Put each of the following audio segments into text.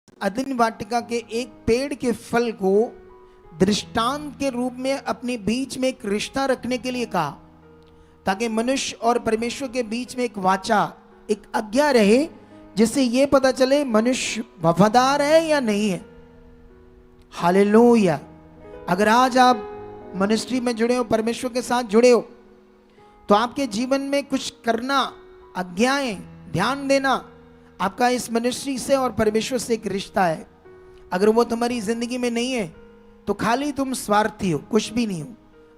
अदन वाटिका के एक पेड़ के फल को दृष्टांत के रूप में अपने बीच में एक रिश्ता रखने के लिए कहा, ताकि मनुष्य और परमेश्वर के बीच में एक वाचा, एक आज्ञा रहे, जिससे यह पता चले मनुष्य वफादार है या नहीं है। हालेलुया। अगर आज आप मिनिस्ट्री में जुड़े हो, परमेश्वर के साथ जुड़े हो, तो आपके जीवन में कुछ करना, आज्ञाएं, ध्यान देना, आपका इस मिनिस्ट्री से और परमेश्वर से एक रिश्ता है। अगर वो तुम्हारी जिंदगी में नहीं है तो खाली तुम स्वार्थी हो, कुछ भी नहीं हो।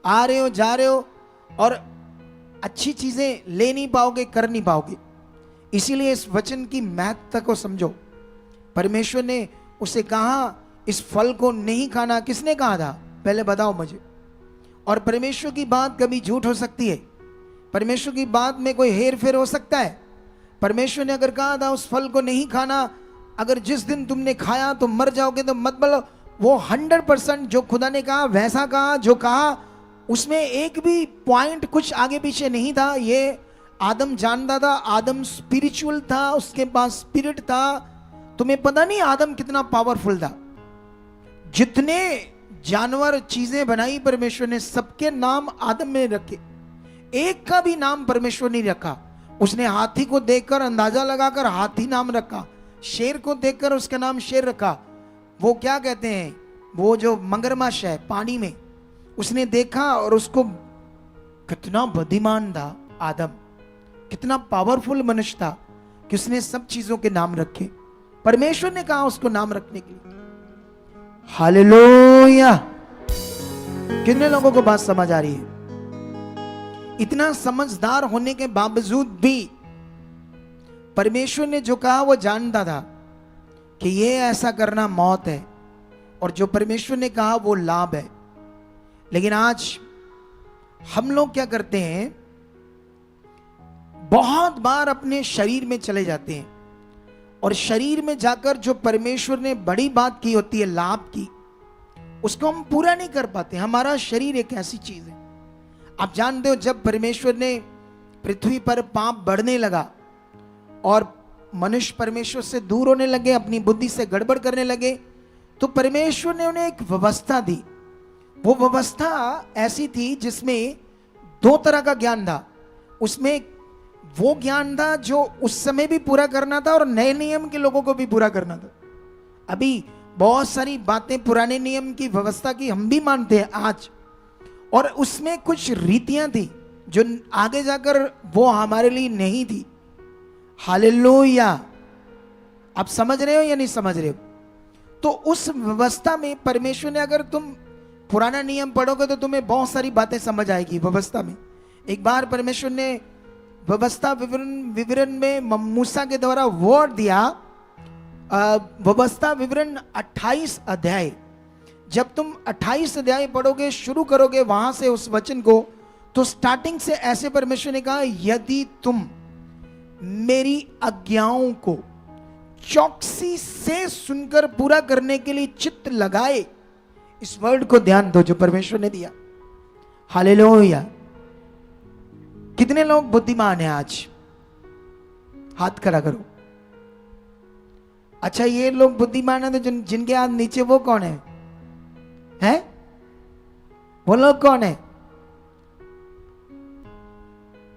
आ रहे हो, जा रहे हो और अच्छी चीजें ले नहीं पाओगे, कर नहीं पाओगे। इसीलिए इस वचन की महत्ता को समझो। परमेश्वर ने उसे कहा इस फल को नहीं खाना। किसने कहा था पहले बताओ मुझे। और परमेश्वर की बात कभी झूठ हो सकती है? परमेश्वर की बात में कोई हेर फेर हो सकता है? परमेश्वर ने अगर कहा था उस फल को नहीं खाना, अगर जिस दिन तुमने खाया तो मर जाओगे, तो मत बोलो। वो 100% जो खुदा ने कहा वैसा कहा, जो कहा उसमें एक भी पॉइंट कुछ आगे पीछे नहीं था। ये आदम जानता था, आदम स्पिरिचुअल था, उसके पास स्पिरिट था। तुम्हें पता नहीं आदम कितना पावरफुल था। जितने जानवर चीजें बनाई परमेश्वर ने, सबके नाम आदम ने रखे, एक का भी नाम परमेश्वर नहीं रखा। उसने हाथी को देखकर अंदाजा लगाकर हाथी नाम रखा, शेर को देखकर उसका नाम शेर रखा। वो क्या कहते हैं, वो जो मगरमच्छ है पानी में, उसने देखा और उसको, कितना बुद्धिमान था आदम, कितना पावरफुल मनुष्य था कि उसने सब चीजों के नाम रखे। परमेश्वर ने कहा उसको नाम रखने के लिए। हालेलुया। कितने लोगों को बात समझ आ रही है? इतना समझदार होने के बावजूद भी परमेश्वर ने जो कहा वो जानता था कि ये ऐसा करना मौत है, और जो परमेश्वर ने कहा वो लाभ है। लेकिन आज हम लोग क्या करते हैं, बहुत बार अपने शरीर में चले जाते हैं और शरीर में जाकर जो परमेश्वर ने बड़ी बात की होती है, लाभ की, उसको हम पूरा नहीं कर पाते। हमारा शरीर एक ऐसी चीज है, आप जानते हो, जब परमेश्वर ने पृथ्वी पर पाप बढ़ने लगा और मनुष्य परमेश्वर से दूर होने लगे, अपनी बुद्धि से गड़बड़ करने लगे, तो परमेश्वर ने उन्हें एक व्यवस्था दी। वो व्यवस्था ऐसी थी जिसमें दो तरह का ज्ञान था। उसमें वो ज्ञान था जो उस समय भी पूरा करना था और नए नियम के लोगों को भी पूरा करना था। अभी बहुत सारी बातें पुराने नियम की व्यवस्था की हम भी मानते हैं आज, और उसमें कुछ रीतियां थी जो आगे जाकर वो हमारे लिए नहीं थी। हालेलुया। आप समझ रहे हो या नहीं समझ रहे हो? तो उस व्यवस्था में परमेश्वर ने, अगर तुम पुराना नियम पढ़ोगे तो तुम्हें बहुत सारी बातें समझ आएगी व्यवस्था में। एक बार परमेश्वर ने व्यवस्था विवरण में मूसा के द्वारा वर्ड दिया, व्यवस्था विवरण 28 अध्याय। जब तुम 28 अध्याय पढ़ोगे, शुरू करोगे वहां से उस वचन को, तो स्टार्टिंग से ऐसे परमेश्वर ने कहा, यदि तुम मेरी आज्ञाओं को चौकसी से सुनकर पूरा करने के लिए चित्त लगाए। इस वर्ड को ध्यान दो जो परमेश्वर ने दिया। हालेलुया। कितने लोग बुद्धिमान हैं आज? हाथ खड़ा करो। अच्छा, ये लोग बुद्धिमान है तो जिनके हाथ नीचे वो कौन है? हैं? वो लोग कौन है?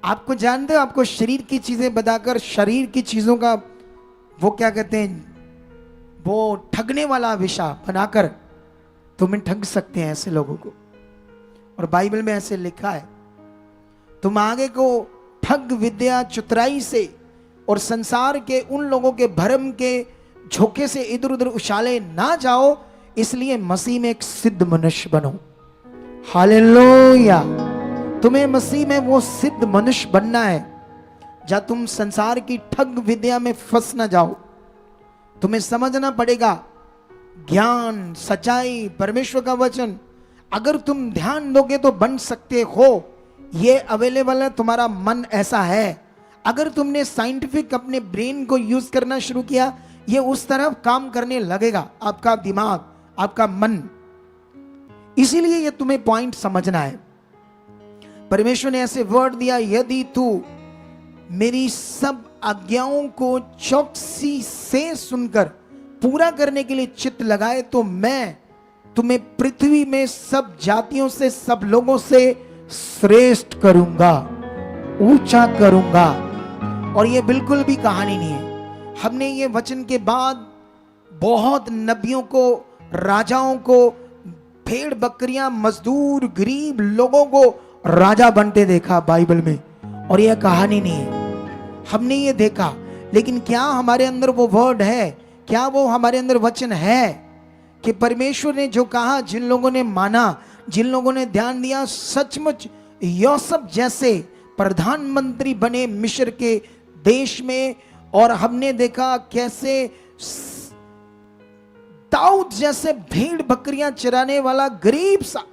आपको जानते हो, आपको शरीर की चीजें बताकर, शरीर की चीजों का वो क्या कहते हैं, वो ठगने वाला विषय बनाकर तुम्हें ठग सकते हैं ऐसे लोगों को। और बाइबल में ऐसे लिखा है, तुम आगे को ठग विद्या चतुराई से और संसार के उन लोगों के भरम के झोंके से इधर उधर उछाले ना जाओ, इसलिए मसीह में एक सिद्ध मनुष्य बनो। हालेलुया। तुम्हें मसीह में वो सिद्ध मनुष्य बनना है, जहां तुम संसार की ठग विद्या में फंस ना जाओ। तुम्हें समझना पड़ेगा ज्ञान, सच्चाई, परमेश्वर का वचन। अगर तुम ध्यान दोगे तो बन सकते हो, ये अवेलेबल है। तुम्हारा मन ऐसा है। अगर तुमने साइंटिफिक अपने ब्रेन को यूज करना शुरू किया, ये उस तरफ काम करने लगेगा, आपका दिमाग, आपका मन। इसीलिए ये तुम्हें पॉइंट समझना है। परमेश्वर ने ऐसे वर्ड दिया, यदि तू मेरी सब आज्ञाओं को चौकसी से सुनकर पूरा करने के लिए चित्त लगाए तो मैं तुम्हें पृथ्वी में सब जातियों से, सब लोगों से श्रेष्ठ करूंगा, ऊंचा करूंगा। और ये बिल्कुल भी कहानी नहीं है। हमने ये वचन के बाद बहुत नबियों को, राजाओं को, भेड़ बकरियां, मजदूर, गरीब लोगों को राजा बनते देखा बाइबल में, और यह कहानी नहीं है। हमने ये देखा, लेकिन क्या हमारे अंदर वो वर्ड है, क्या वो हमारे अंदर वचन है कि परमेश्वर ने जो कहा, जिन लोगों ने माना, जिन लोगों ने ध्यान दिया, सचमुच यूसुफ जैसे प्रधानमंत्री बने मिस्र के देश में। और हमने देखा कैसे दाऊद जैसे भेड़ बकरियां चराने वाला गरीब सा,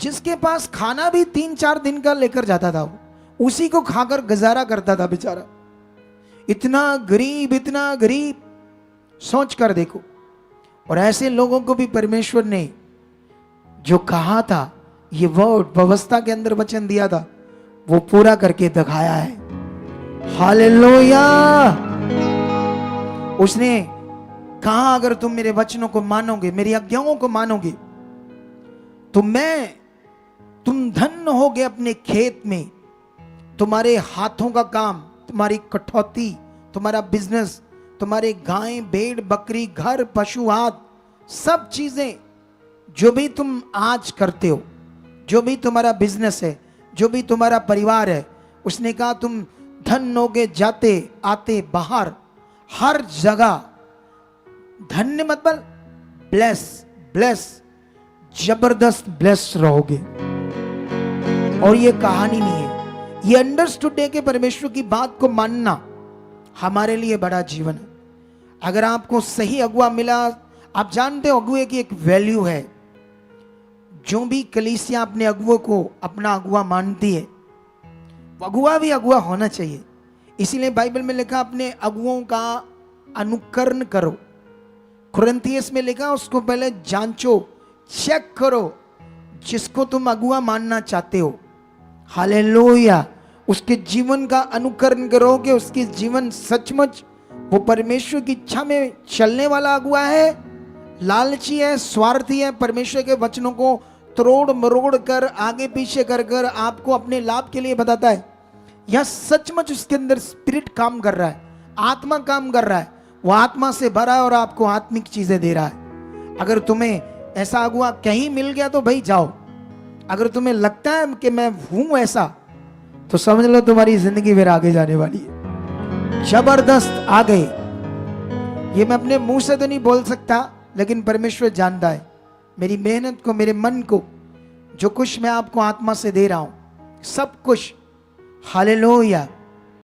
जिसके पास खाना भी 3-4 दिन का लेकर जाता था, उसी को खाकर गुजारा करता था बेचारा। इतना गरीब, इतना गरीब, सोच कर देखो। और ऐसे लोगों को भी परमेश्वर ने जो कहा था, ये वर्ड व्यवस्था के अंदर वचन दिया था, वो पूरा करके दिखाया है। हालेलुया। उसने कहा अगर तुम मेरे वचनों को मानोगे, मेरी आज्ञाओं को मानोगे, तो तुम धन्य होगे अपने खेत में। तुम्हारे हाथों का काम, तुम्हारी कटौती, तुम्हारा बिजनेस, तुम्हारे गाय, भेड़, बकरी, घर, पशु, हाथ, सब चीजें जो भी तुम आज करते हो, जो भी तुम्हारा बिजनेस है, जो भी तुम्हारा परिवार है, उसने कहा तुम धन्य होगे, जाते आते बाहर हर जगह धन्य, मतलब ब्लेस, जबरदस्त ब्लेस रहोगे। और ये कहानी नहीं है, ये अंडरस्टूड है कि परमेश्वर की बात को मानना हमारे लिए बड़ा जीवन है। अगर आपको सही अगुआ मिला, आप जानते हो अगुए की एक वैल्यू है। जो भी कलीसिया अपने अगुओं को अपना अगुआ मानती है, अगुआ भी अगुआ होना चाहिए। इसीलिए बाइबल में लिखा अपने अगुओं का अनुकरण करो। कुरिन्थियस में लिखा उसको पहले जांचो, चेक करो जिसको तुम अगुआ मानना चाहते हो। हालेलुया। उसके जीवन का अनुकरण करोगे, उसकी जीवन सचमुच वो परमेश्वर की इच्छा में चलने वाला अगुआ है, लालची है, स्वार्थी है, परमेश्वर के वचनों को तोड़ मरोड़ कर, आगे पीछे कर कर आपको अपने लाभ के लिए बताता है, या सचमुच उसके अंदर स्पिरिट काम कर रहा है, आत्मा काम कर रहा है, वो आत्मा से भरा है और आपको आत्मिक चीजें दे रहा है। अगर तुम्हें ऐसा अगुआ कहीं मिल गया तो भाई जाओ। अगर तुम्हें लगता है कि मैं हूं ऐसा, तो समझ लो तुम्हारी जिंदगी फिर आगे जाने वाली है। जबरदस्त आ गए। ये मैं अपने मुंह से तो नहीं बोल सकता, लेकिन परमेश्वर जानता है मेरी मेहनत को, मेरे मन को, जो कुछ मैं आपको आत्मा से दे रहा हूं, सब कुछ। हालेलुया।